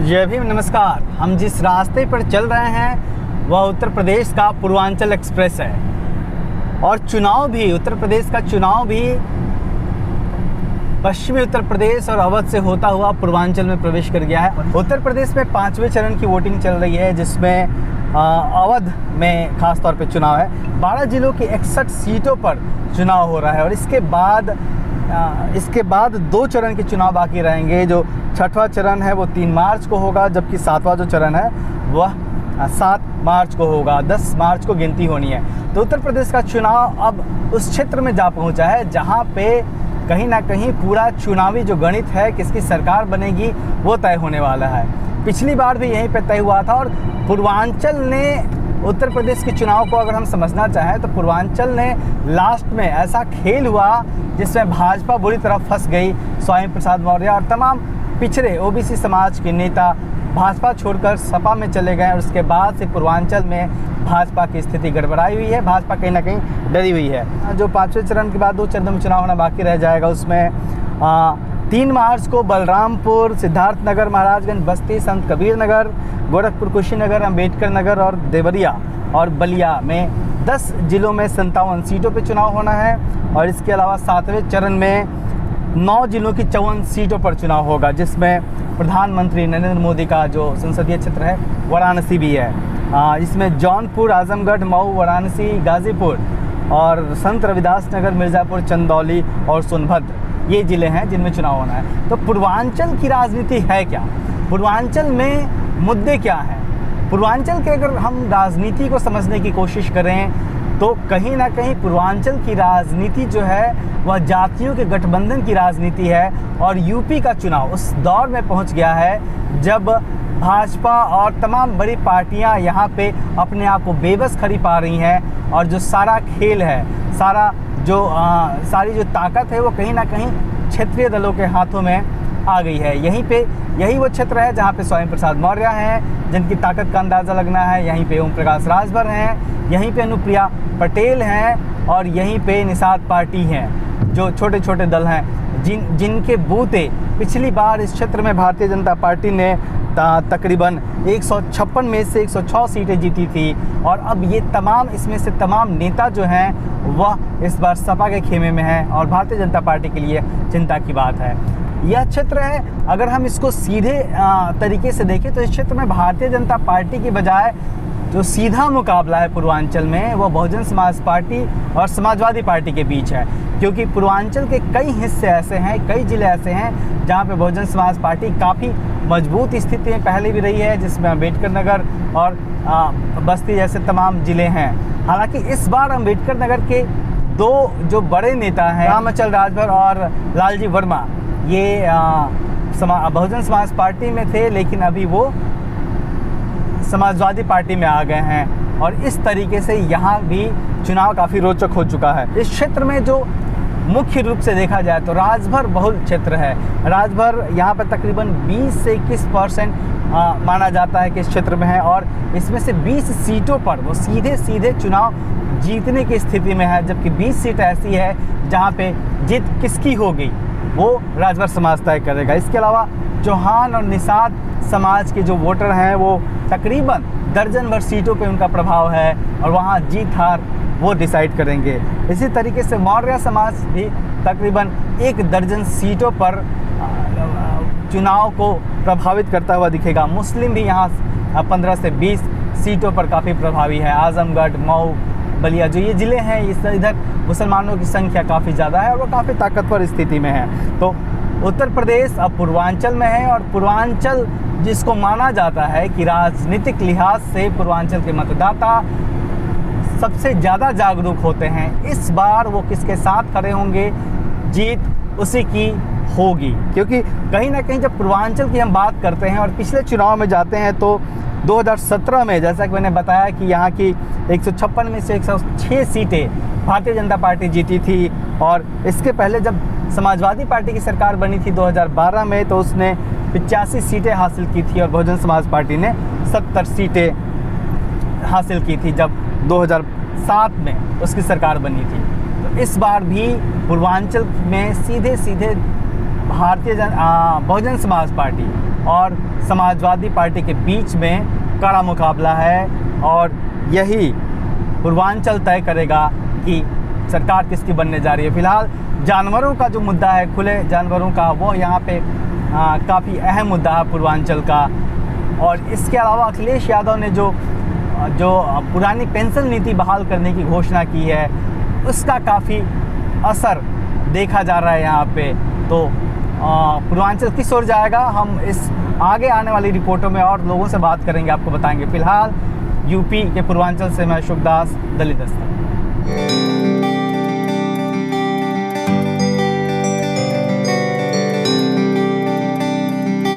जय भीम, नमस्कार। हम जिस रास्ते पर चल रहे हैं वह उत्तर प्रदेश का पूर्वांचल एक्सप्रेस है और चुनाव भी, उत्तर प्रदेश का चुनाव भी पश्चिमी उत्तर प्रदेश और अवध से होता हुआ पूर्वांचल में प्रवेश कर गया है। उत्तर प्रदेश में 5वें चरण की वोटिंग चल रही है, जिसमें अवध में खास तौर पे चुनाव है। 12 जिलों की 61 सीटों पर चुनाव हो रहा है और इसके बाद 2 चरण के चुनाव बाकी रहेंगे। जो 6वां चरण है वो 3 मार्च को होगा, जबकि 7वां जो चरण है वह 7 मार्च को होगा। 10 मार्च को गिनती होनी है। तो उत्तर प्रदेश का चुनाव अब उस क्षेत्र में जा पहुंचा है जहां पे कहीं ना कहीं पूरा चुनावी जो गणित है, किसकी सरकार बनेगी, वो तय होने वाला है। पिछली बार भी यहीं पे तय हुआ था और पूर्वांचल ने, उत्तर प्रदेश के चुनाव को अगर हम समझना चाहें तो पूर्वांचल ने लास्ट में ऐसा खेल हुआ जिसमें भाजपा बुरी तरह फंस गई। स्वामी प्रसाद मौर्य और तमाम पिछड़े ओबीसी समाज के नेता भाजपा छोड़कर सपा में चले गए और उसके बाद से पूर्वांचल में भाजपा की स्थिति गड़बड़ाई हुई है। भाजपा कहीं ना कहीं डरी हुई है। जो 5वें चरण के बाद 2 चरणों में चुनाव होना बाकी रह जाएगा, उसमें 3 मार्च को बलरामपुर, सिद्धार्थनगर, महाराजगंज, बस्ती, संत कबीर नगर, गोरखपुर, कुशीनगर, अम्बेडकर नगर और देवरिया और बलिया में 10 जिलों में 57 सीटों पर चुनाव होना है। और इसके अलावा 7वें चरण में 9 जिलों की 54 सीटों पर चुनाव होगा, जिसमें प्रधानमंत्री नरेंद्र मोदी का जो संसदीय क्षेत्र है वाराणसी भी है। इसमें जौनपुर, आजमगढ़, मऊ, वाराणसी, गाजीपुर और संत रविदास नगर, मिर्ज़ापुर, चंदौली और सोनभद्र ये ज़िले हैं जिनमें चुनाव होना है। तो पूर्वांचल की राजनीति है क्या? पूर्वांचल में मुद्दे क्या हैं? पूर्वांचल के अगर हम राजनीति को समझने की कोशिश करें तो कहीं ना कहीं पूर्वांचल की राजनीति जो है वह जातियों के गठबंधन की राजनीति है। और यूपी का चुनाव उस दौर में पहुंच गया है जब भाजपा और तमाम बड़ी पार्टियां यहाँ पे अपने आप को बेबस खड़ी पा रही हैं और जो सारा खेल है, सारी जो ताकत है वो कहीं ना कहीं क्षेत्रीय दलों के हाथों में आ गई है। यही वो क्षेत्र है जहाँ पे स्वामी प्रसाद मौर्य हैं, जिनकी ताकत का अंदाज़ा लगना है। यहीं पे ओम प्रकाश राजभर हैं, यहीं पे अनुप्रिया पटेल हैं और यहीं पे निषाद पार्टी हैं, जो छोटे छोटे दल हैं जिनके बूते पिछली बार इस क्षेत्र में भारतीय जनता पार्टी ने तकरीबन 156 में से 106 सीटें जीती थी। और अब ये इसमें से तमाम नेता जो हैं वह इस बार सपा के खेमे में हैं और भारतीय जनता पार्टी के लिए चिंता की बात है। यह क्षेत्र है, अगर हम इसको सीधे तरीके से देखें तो इस क्षेत्र में भारतीय जनता पार्टी की बजाय जो सीधा मुकाबला है पूर्वांचल में वो बहुजन समाज पार्टी और समाजवादी पार्टी के बीच है। क्योंकि पूर्वांचल के कई हिस्से ऐसे हैं, कई ज़िले ऐसे हैं जहां पे बहुजन समाज पार्टी काफ़ी मजबूत स्थिति में पहले भी रही है, जिसमें अम्बेडकर नगर और बस्ती जैसे तमाम ज़िले हैं। हालांकि इस बार अम्बेडकर नगर के 2 जो बड़े नेता हैं, रामचंद्र राजभर और लालजी वर्मा, ये बहुजन समाज पार्टी में थे, लेकिन अभी वो समाजवादी पार्टी में आ गए हैं। और इस तरीके से यहाँ भी चुनाव काफ़ी रोचक हो चुका है। इस क्षेत्र में जो मुख्य रूप से देखा जाए तो राजभर बहुल क्षेत्र है। राजभर यहाँ पर तकरीबन 20 से 21% माना जाता है कि इस क्षेत्र में है और इसमें से 20 सीटों पर वो सीधे चुनाव जीतने की स्थिति में है, जबकि 20 सीट ऐसी है जहाँ पे जीत किसकी होगी वो राजभर समाज तय करेगा। इसके अलावा चौहान और निषाद समाज के जो वोटर हैं वो तकरीबन दर्जन भर सीटों पे उनका प्रभाव है और वहाँ जीत हार वो डिसाइड करेंगे। इसी तरीके से मौर्य समाज भी तकरीबन 1 दर्जन सीटों पर चुनाव को प्रभावित करता हुआ दिखेगा। मुस्लिम भी यहाँ 15 से 20 सीटों पर काफ़ी प्रभावी है। आजमगढ़, मऊ, बलिया जो ये ज़िले हैं, इधर मुसलमानों की संख्या काफ़ी ज़्यादा है और वो काफ़ी ताकतवर स्थिति में है। तो उत्तर प्रदेश अब पूर्वांचल में है और पूर्वांचल जिसको माना जाता है कि राजनीतिक लिहाज से पूर्वांचल के मतदाता सबसे ज़्यादा जागरूक होते हैं, इस बार वो किसके साथ खड़े होंगे, जीत उसी की होगी। क्योंकि कहीं ना कहीं जब पूर्वांचल की हम बात करते हैं और पिछले चुनाव में जाते हैं तो 2017 में, जैसा कि मैंने बताया कि यहाँ की 156 में से 106 सीटें भारतीय जनता पार्टी जीती थी। और इसके पहले जब समाजवादी पार्टी की सरकार बनी थी 2012 में तो उसने 85 सीटें हासिल की थी और बहुजन समाज पार्टी ने 70 सीटें हासिल की थी जब 2007 में उसकी सरकार बनी थी। तो इस बार भी पूर्वांचल में सीधे बहुजन समाज पार्टी और समाजवादी पार्टी के बीच में कड़ा मुकाबला है और यही पूर्वांचल तय करेगा कि सरकार किसकी बनने जा रही है। फिलहाल जानवरों का जो मुद्दा है, खुले जानवरों का, वो यहाँ पे काफ़ी अहम मुद्दा है पूर्वांचल का। और इसके अलावा अखिलेश यादव ने जो पुरानी पेंशन नीति बहाल करने की घोषणा की है, उसका काफ़ी असर देखा जा रहा है यहाँ पे। तो पूर्वांचल किस ओर जाएगा, हम इस आगे आने वाली रिपोर्टों में और लोगों से बात करेंगे, आपको बताएंगे। फिलहाल यूपी के पूर्वांचल से मैं शुभदास, दलित दस्तक।